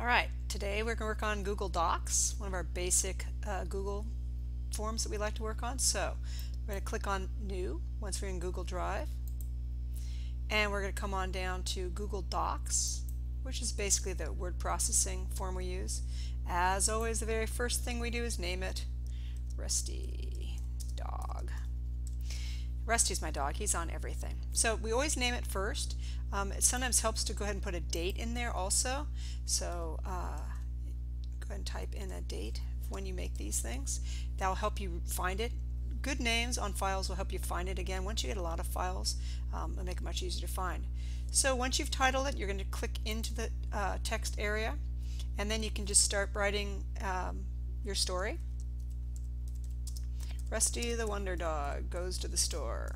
Alright, today we're going to work on Google Docs, one of our basic Google forms that we like to work on. So we're going to click on New once we're in Google Drive, and we're going to come on down to Google Docs, which is basically the word processing form we use. As always, the very first thing we do is name it Rusty Dog. Rusty's my dog. He's on everything. So we always name it first. It sometimes helps to go ahead and put a date in there also. So go ahead and type in a date when you make these things. That will help you find it. Good names on files will help you find it again. Once you get a lot of files, it'll make it much easier to find. So once you've titled it, you're going to click into the text area, and then you can just start writing your story. Rusty the Wonder Dog goes to the store.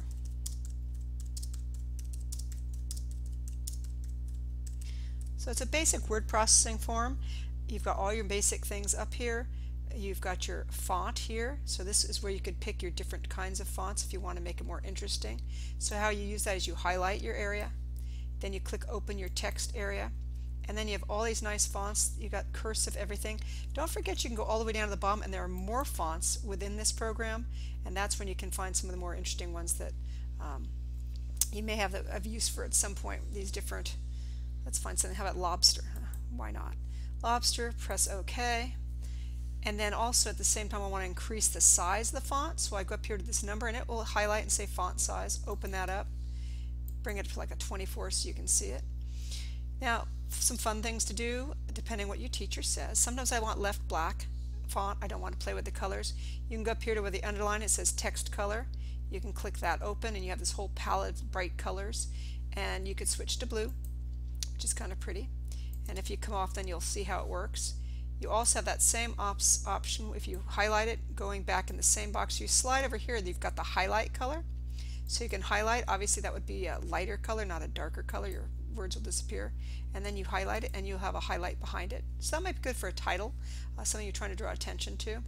So it's a basic word processing form. You've got all your basic things up here. You've got your font here. So this is where you could pick your different kinds of fonts if you want to make it more interesting. So how you use that is you highlight your area, then you click open your text area, and then you have all these nice fonts. You got cursive, everything. Don't forget you can go all the way down to the bottom, and there are more fonts within this program, and that's when you can find some of the more interesting ones that you may have use for at some point. These different, let's find something. How about lobster? Why not? Lobster, press OK. And then also at the same time I want to increase the size of the font, so I go up here to this number and it will highlight and say font size. Open that up, bring it to like a 24 so you can see it. Now, some fun things to do depending what your teacher says. Sometimes I want left black font. I don't want to play with the colors. You can go up here to where the underline, it says text color. You can click that open and you have this whole palette of bright colors, and you could switch to blue, which is kind of pretty. And if you come off, then you'll see how it works. You also have that same option if you highlight it, going back in the same box. You slide over here, you've got the highlight color. So you can highlight, obviously that would be a lighter color, not a darker color. Your words will disappear, and then you highlight it and you'll have a highlight behind it. So that might be good for a title, something you're trying to draw attention to.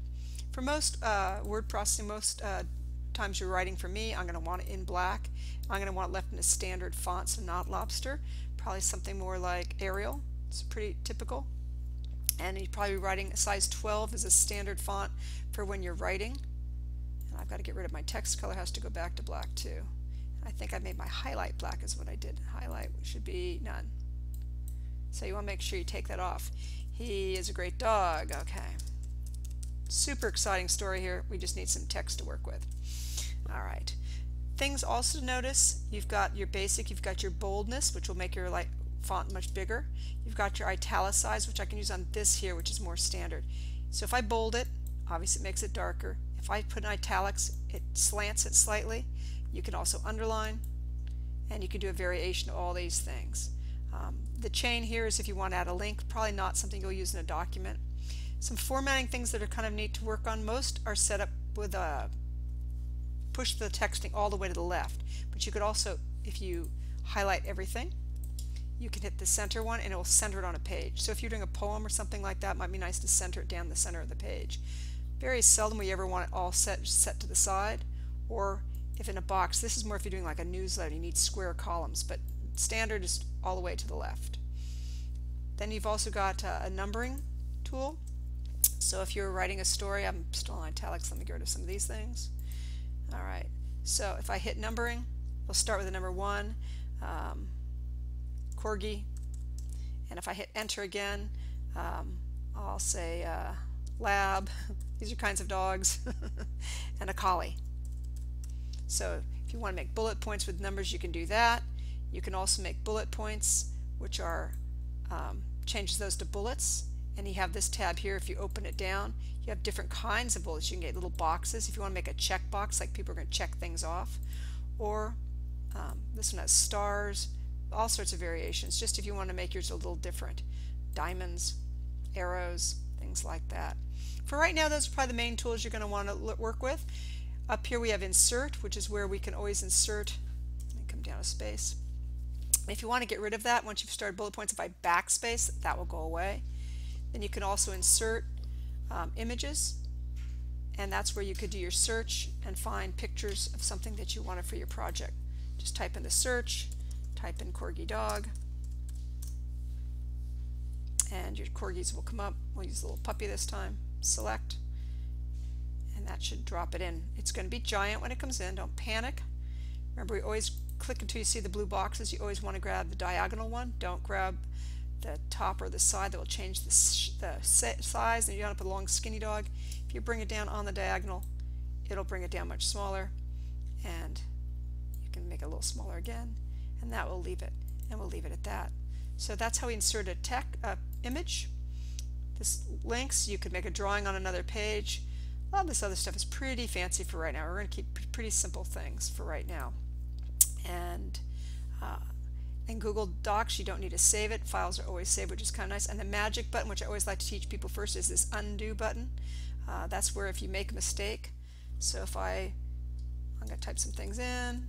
For most word processing, most times you're writing, for me, I'm going to want it in black. I'm going to want it left in a standard font, so not lobster, probably something more like Arial. It's pretty typical. And you're probably writing size 12 is a standard font for when you're writing. And I've got to get rid of my text color, has to go back to black too. I think I made my highlight black is what I did. Highlight should be none. So you want to make sure you take that off. He is a great dog. Okay. Super exciting story here. We just need some text to work with. Alright. Things also to notice, you've got your basic, you've got your boldness, which will make your font much bigger. You've got your italicize, which I can use on this here, which is more standard. So if I bold it, obviously it makes it darker. If I put in italics, it slants it slightly. You can also underline, and you can do a variation of all these things. The chain here is if you want to add a link, probably not something you'll use in a document. Some formatting things that are kind of neat to work on. Most are set up with a push the texting all the way to the left, but you could also, if you highlight everything, you can hit the center one and it will center it on a page. So if you're doing a poem or something like that, it might be nice to center it down the center of the page. Very seldom will you ever want it all set to the side, or if in a box. This is more if you're doing like a newsletter, you need square columns, but standard is all the way to the left. Then you've also got a numbering tool. So if you're writing a story, I'm still in italics, let me get rid of some of these things. Alright, so if I hit numbering, we'll start with the number 1, Corgi, and if I hit enter again, I'll say lab, these are kinds of dogs, and a collie. So if you want to make bullet points with numbers, you can do that. You can also make bullet points, which are changes those to bullets, and you have this tab here. If you open it down, you have different kinds of bullets. You can get little boxes if you want to make a check box, like people are going to check things off, or this one has stars, all sorts of variations, just if you want to make yours a little different. Diamonds, arrows, things like that. For right now, those are probably the main tools you're going to want to work with. Up here we have insert, which is where we can always insert. Let me come down a space. If you want to get rid of that, once you've started bullet points, if I backspace, that will go away. Then you can also insert images, and that's where you could do your search and find pictures of something that you wanted for your project. Just type in the search, type in Corgi dog, and your corgis will come up. We'll use the little puppy this time. Select, and that should drop it in. It's going to be giant when it comes in. Don't panic. Remember, we always click until you see the blue boxes. You always want to grab the diagonal one. Don't grab the top or the side. That will change the size, and you don't have to put a long skinny dog. If you bring it down on the diagonal, it'll bring it down much smaller, and you can make it a little smaller again, and that will leave it, and we'll leave it at that. So that's how we insert a image. This links, you could make a drawing on another page. A lot of this other stuff is pretty fancy for right now. We're going to keep pretty simple things for right now. And in Google Docs, you don't need to save it. Files are always saved, which is kind of nice. And the magic button, which I always like to teach people first, is this undo button. That's where if you make a mistake, so if I'm going to type some things in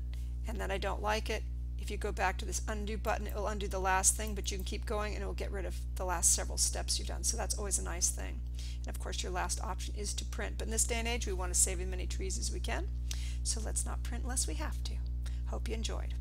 and then I don't like it, if you go back to this undo button, it will undo the last thing, but you can keep going and it will get rid of the last several steps you've done. So that's always a nice thing. And of course your last option is to print, but in this day and age we want to save as many trees as we can, so let's not print unless we have to. Hope you enjoyed.